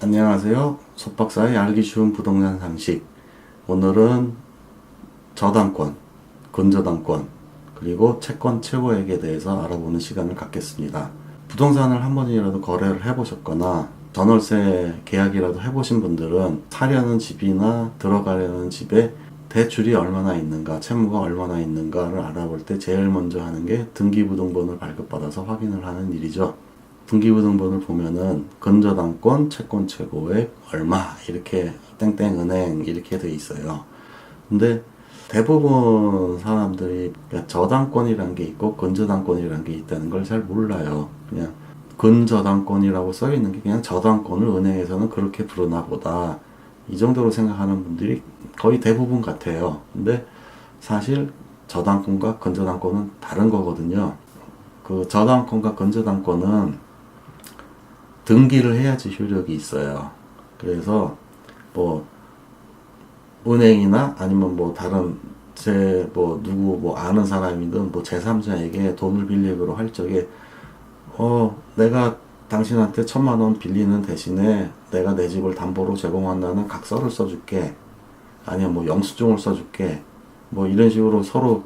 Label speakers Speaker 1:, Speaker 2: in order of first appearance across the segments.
Speaker 1: 안녕하세요. 속박사의 알기 쉬운 부동산 상식. 오늘은 저당권, 근저당권, 그리고 채권 최고액에 대해서 알아보는 시간을 갖겠습니다. 부동산을 한 번이라도 거래를 해보셨거나 전월세 계약이라도 해보신 분들은 사려는 집이나 들어가려는 집에 대출이 얼마나 있는가, 채무가 얼마나 있는가를 알아볼 때 제일 먼저 하는 게 등기부등본을 발급받아서 확인을 하는 일이죠. 등기부등본을 보면은 근저당권, 채권 최고액 얼마 이렇게 땡땡은행 이렇게 돼 있어요. 근데 대부분 사람들이 저당권이란 게 있고 근저당권이란 게 있다는 걸 잘 몰라요. 그냥 근저당권이라고 써 있는 게 그냥 저당권을 은행에서는 그렇게 부르나 보다, 이 정도로 생각하는 분들이 거의 대부분 같아요. 근데 사실 저당권과 근저당권은 다른 거거든요. 그 저당권과 근저당권은 등기를 해야지 효력이 있어요. 그래서 뭐 은행이나 아니면 뭐 다른 누구 뭐 아는 사람이든 뭐 제3자에게 돈을 빌리기로 할 적에 내가 당신한테 1,000만 원 빌리는 대신에 내가 내 집을 담보로 제공한다는 각서를 써줄게, 아니면 뭐 영수증을 써줄게, 뭐 이런 식으로 서로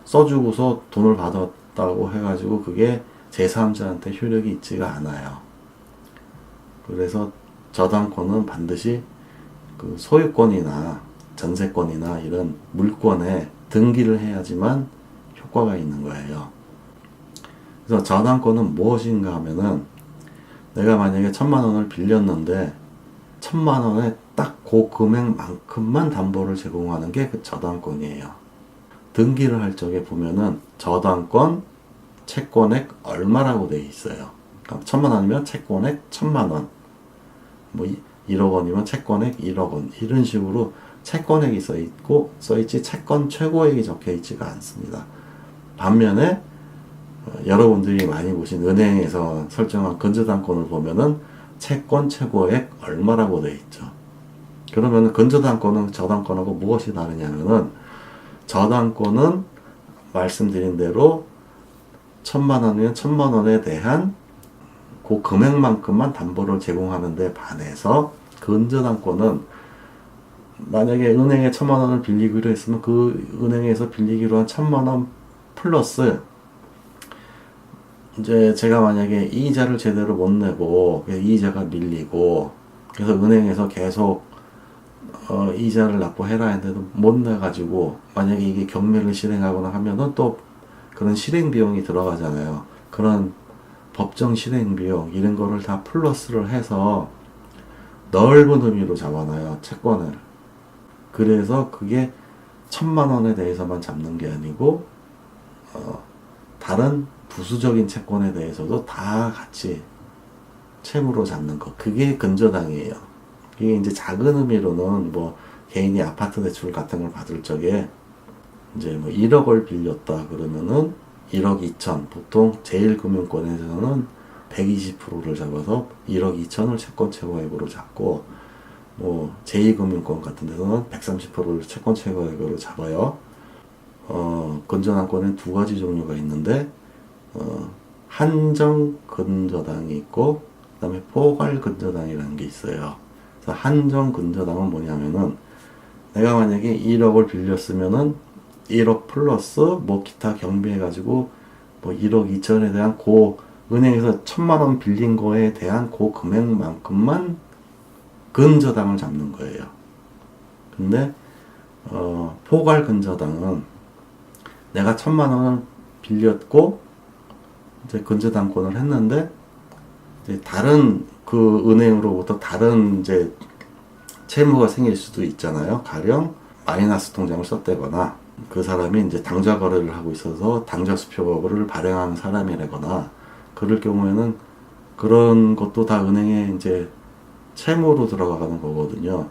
Speaker 1: 써주고서 돈을 받았다고 해가지고 그게 제3자한테 효력이 있지가 않아요. 그래서 저당권은 반드시 그 소유권이나 전세권이나 이런 물권에 등기를 해야지만 효과가 있는 거예요. 그래서 저당권은 무엇인가 하면은, 내가 만약에 1,000만 원을 빌렸는데 1,000만 원에 딱 그 금액만큼만 담보를 제공하는 게 그 저당권이에요. 등기를 할 적에 보면은 저당권 채권액 얼마라고 되어 있어요. 그러니까 1,000만 원이면 채권액 1,000만 원, 뭐 1억 원이면 채권액 1억 원, 이런 식으로 채권액이 써있지 채권 최고액이 적혀있지가 않습니다. 반면에 여러분들이 많이 보신 은행에서 설정한 근저당권을 보면은 채권 최고액 얼마라고 되어 있죠. 그러면 근저당권은 저당권하고 무엇이 다르냐면은, 저당권은 말씀드린 대로 1,000만 원이면 1,000만 원에 대한 그 금액만큼만 담보를 제공하는 데 반해서, 근저당권은 만약에 은행에 1,000만 원을 빌리기로 했으면 그 은행에서 빌리기로 한 1,000만 원 플러스 이제 제가 만약에 이자를 제대로 못 내고 이자가 밀리고, 그래서 은행에서 계속 이자를 납부해라 했는데도 못 내가지고 만약에 이게 경매를 실행하거나 하면은 또 그런 실행 비용이 들어가잖아요. 그런 법정 실행 비용 이런 거를 다 플러스를 해서 넓은 의미로 잡아놔요, 채권을. 그래서 그게 1,000만 원에 대해서만 잡는 게 아니고 다른 부수적인 채권에 대해서도 다 같이 채무로 잡는 거, 그게 근저당이에요. 이게 이제 작은 의미로는 뭐 개인이 아파트 대출 같은 걸 받을 적에 이제 뭐 1억을 빌렸다 그러면은 1억 2천, 보통 제1금융권에서는 120%를 잡아서 1억 2천을 채권 최고액으로 잡고, 뭐 제2금융권 같은 데서는 130%를 채권 최고액으로 잡아요. 근저당권은 두 가지 종류가 있는데, 한정 근저당이 있고 그 다음에 포괄 근저당이라는 게 있어요. 그래서 한정 근저당은 뭐냐면은, 내가 만약에 1억을 빌렸으면은 1억 플러스 뭐 기타 경비해가지고 뭐 1억 2천에 대한 은행에서 1,000만 원 빌린 거에 대한 금액만큼만 근저당을 잡는 거예요. 근데 포괄 근저당은 내가 1,000만 원을 빌렸고 이제 근저당권을 했는데, 이제 다른 그 은행으로부터 다른 이제 채무가 생길 수도 있잖아요. 가령 마이너스 통장을 썼다거나, 그 사람이 이제 당좌 거래를 하고 있어서 당좌 수표를 발행하는 사람이라거나, 그럴 경우에는 그런 것도 다 은행에 이제 채무로 들어가는 거거든요.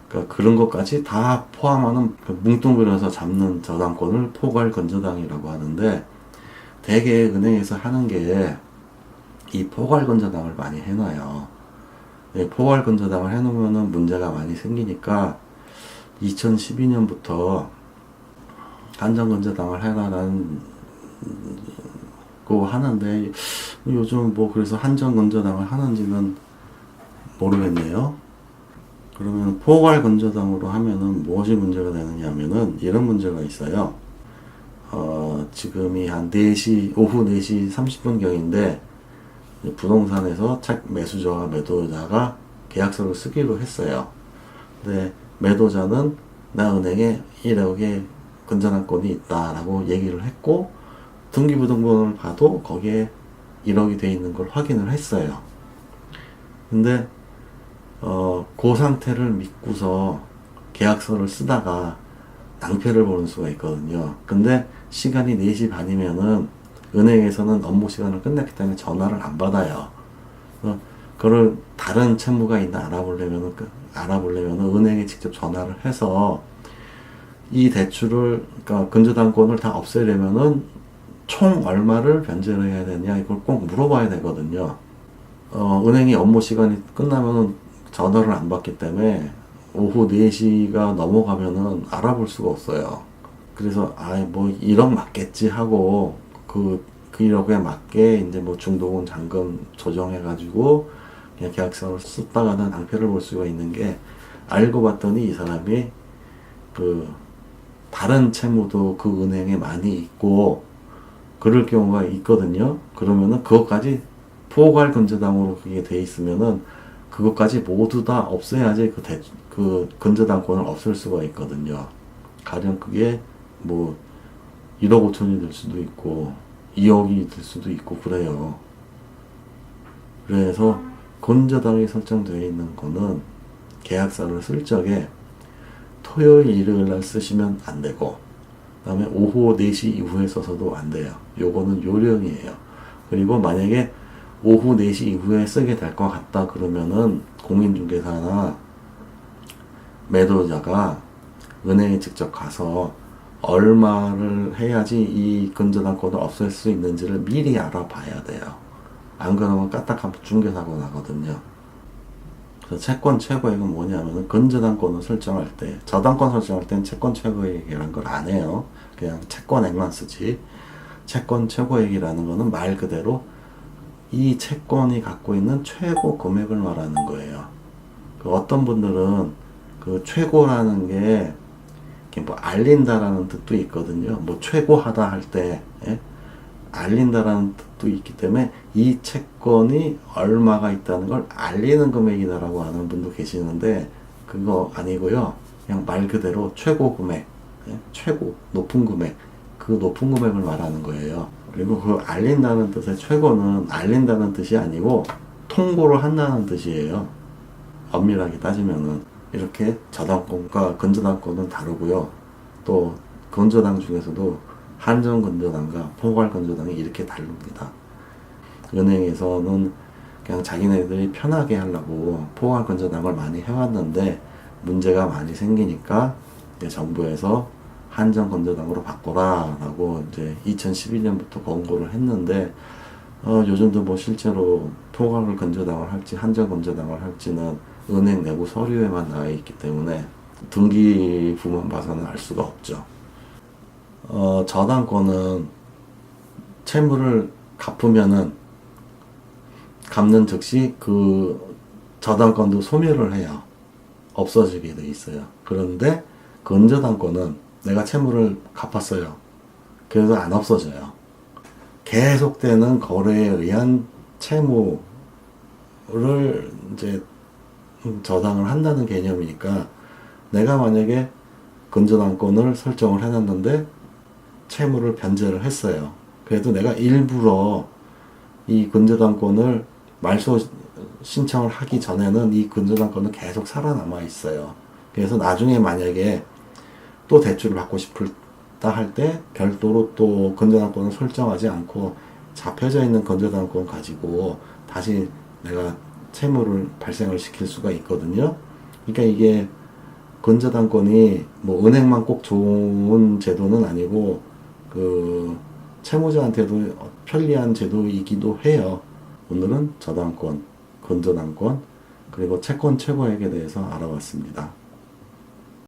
Speaker 1: 그러니까 그런 것까지 다 포함하는 뭉뚱그려서 잡는 저당권을 포괄 근저당이라고 하는데, 대개 은행에서 하는 게 이 포괄 근저당을 많이 해놔요. 포괄 근저당을 해놓으면 문제가 많이 생기니까 2012년부터 한정 근저당을 해놔라는 거 하는데, 요즘 뭐 그래서 한정 근저당을 하는지는 모르겠네요. 그러면 포괄 건저당으로 하면은 무엇이 문제가 되느냐 하면은 이런 문제가 있어요. 지금이 한 4시, 오후 4시 30분경인데 부동산에서 책 매수자와 매도자가 계약서를 쓰기로 했어요. 근데 매도자는 나 은행에 1억의 건전한권이 있다라고 얘기를 했고 등기부등본을 봐도 거기에 1억이 돼 있는 걸 확인을 했어요. 근데 그 상태를 믿고서 계약서를 쓰다가 낭패를 보는 수가 있거든요. 근데 시간이 4시 반이면은 은행에서는 업무 시간을 끝냈기 때문에 전화를 안 받아요. 그걸 다른 채무가 있나 알아보려면은 은행에 직접 전화를 해서 이 대출을, 그러니까 근저당권을 다 없애려면은 총 얼마를 변제를 해야 되냐 이걸 꼭 물어봐야 되거든요. 은행이 업무 시간이 끝나면은 전화를 안 받기 때문에 오후 4시가 넘어가면은 알아볼 수가 없어요. 그래서 뭐 1억 맞겠지 하고 그 1억에 맞게 이제 뭐 중도금 잔금 조정해가지고 그냥 계약서를 썼다가는 낭패를 볼 수가 있는 게, 알고 봤더니 이 사람이 그 다른 채무도 그 은행에 많이 있고 그럴 경우가 있거든요. 그러면은 그것까지 포괄 근저당으로 그게 돼 있으면은 그것까지 모두 다 없애야지 그 근저당권을 없앨 수가 있거든요. 가령 그게 뭐 1억 5천이 될 수도 있고 2억이 될 수도 있고 그래요. 그래서 근저당이 설정되어 있는 거는 계약서를 쓸 적에 토요일 일요일 날 쓰시면 안 되고, 그 다음에 오후 4시 이후에 써서도 안 돼요. 요거는 요령이에요. 그리고 만약에 오후 4시 이후에 쓰게 될 것 같다 그러면은 공인중개사나 매도자가 은행에 직접 가서 얼마를 해야지 이 근저당권을 없앨 수 있는지를 미리 알아봐야 돼요. 안 그러면 까딱하면 중개사고 나거든요. 그래서 채권 최고액은 뭐냐면은 근저당권을 설정할 때, 저당권 설정할 때는 채권 최고액이라는 걸 안 해요. 그냥 채권액만 쓰지. 채권 최고액이라는 거는 말 그대로 이 채권이 갖고 있는 최고 금액을 말하는 거예요. 어떤 분들은 그 최고라는 게 뭐 알린다라는 뜻도 있거든요. 뭐 최고하다 할 때 알린다라는 뜻도 있기 때문에 이 채권이 얼마가 있다는 걸 알리는 금액이다라고 하는 분도 계시는데 그거 아니고요. 그냥 말 그대로 최고 금액, 최고 높은 금액, 그 높은 금액을 말하는 거예요. 그리고 그 알린다는 뜻의 최고는 알린다는 뜻이 아니고 통보를 한다는 뜻이에요. 엄밀하게 따지면은. 이렇게 저당권과 근저당권은 다르고요. 또 근저당 중에서도 한정 근저당과 포괄 근저당이 이렇게 다릅니다. 은행에서는 그냥 자기네들이 편하게 하려고 포괄 근저당을 많이 해왔는데 문제가 많이 생기니까 이제 정부에서 한정 근저당으로 바꿔라 라고 이제 2011년부터 권고를 했는데 요즘도 뭐 실제로 포괄 근저당을 할지 한정 근저당을 할지는 은행 내부 서류에만 나와 있기 때문에 등기부만 봐서는 알 수가 없죠. 저당권은 채무를 갚으면은 갚는 즉시 그 저당권도 소멸을 해요. 없어지게 돼 있어요. 그런데 근저당권은 내가 채무를 갚았어요. 그래도 안 없어져요. 계속되는 거래에 의한 채무를 이제 저당을 한다는 개념이니까, 내가 만약에 근저당권을 설정을 해놨는데 채무를 변제를 했어요. 그래도 내가 일부러 이 근저당권을 말소 신청을 하기 전에는 이 근저당권은 계속 살아남아 있어요. 그래서 나중에 만약에 또 대출을 받고 싶다 할 때 별도로 또 근저당권을 설정하지 않고 잡혀져 있는 근저당권 가지고 다시 내가 채무를 발생을 시킬 수가 있거든요. 그러니까 이게 근저당권이 뭐 은행만 꼭 좋은 제도는 아니고 그 채무자한테도 편리한 제도이기도 해요. 오늘은 저당권, 근저당권, 그리고 채권 최고액에 대해서 알아봤습니다.